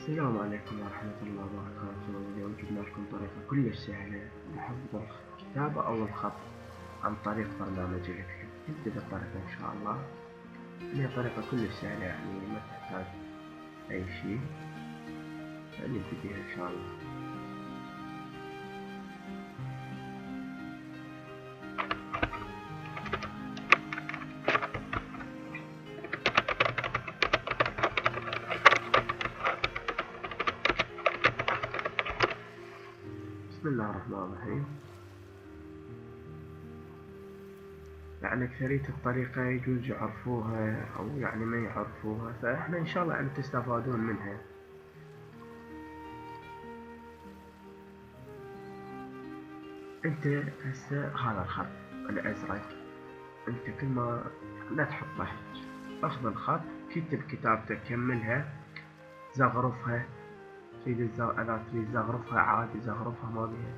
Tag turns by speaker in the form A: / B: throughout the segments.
A: السلام عليكم ورحمة الله وبركاته. اليوم جبنا لكم طريقة كلش سهلة لحفظ الكتابة أو الخط عن طريق برنامج الكتب. نبدأ بالطريقة إن شاء الله. هي طريقة كلش سهلة، يعني ما تحتاج أي شيء، فنبدأ بها إن شاء الله. بسم الله الرحمن الرحيم. يعني أكثرية الطريقة يجوز يعرفوها أو يعني ما يعرفوها، فإحنا إن شاء الله يعني تستفادون منها. أنت هسه هذا الخط الأزرق، أنت كل ما لا تحطه، أخذ الخط، كتب كتابتك، كملها، زغرفها. إذا تريد زغرفها عادي زغرفها، ما بيها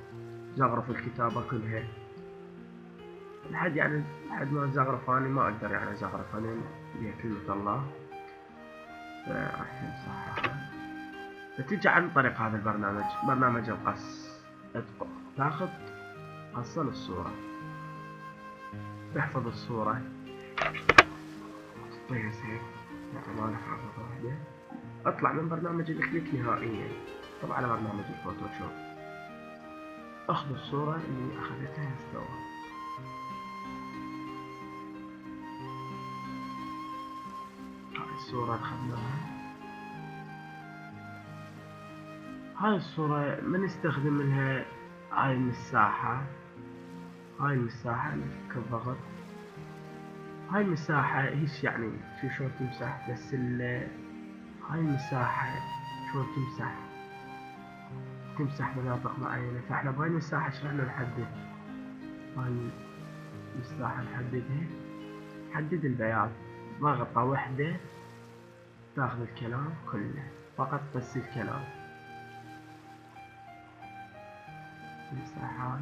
A: زغرف الكتابة كلها لحد ما زغرف. أنا ما أقدر يعني أزغرف، أنا بيها كلمة الله، فراح أمسحها. فتجي عن طريق هذا البرنامج، برنامج القص، تاخذ قص الصورة، تحفظ الصورة، تحطيها سيف، يعني ما نحفظها واحدة، اطلع من برنامج الكليك نهائيا، طلع على برنامج الفوتوشوب، اخذ الصورة اللي اخذتها استوى. هاي الصورة اخذناها، هاي الصورة ما نستخدم لها هاي المساحة، هاي المساحة نفك الضغط، هاي المساحة هيش يعني شلون تمسح، بس هاي المساحة شلون تمسح مناطق معينة، فاحنا بهاي المساحة شرحنا نحدد، هاي المساحة نحددها، حدد البياض، ضغطة واحدة تاخذ الكلام كله، فقط بس الكلام. مساحة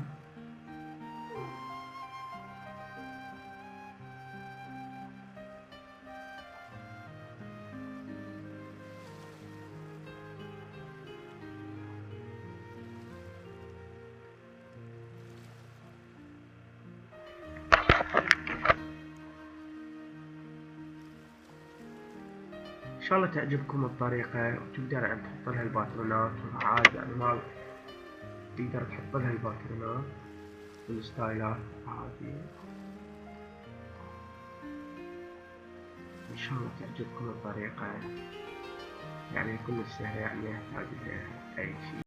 A: إن شاء الله تعجبكم الطريقة، وتقدر يعني تحط لها الباترونات عادي، يعني ما تقدر تحط لها الباترونات والستايلات عادي. إن شاء الله تعجبكم الطريقة، يعني كل سهلة، يعني ما يحتاج لها أي شيء.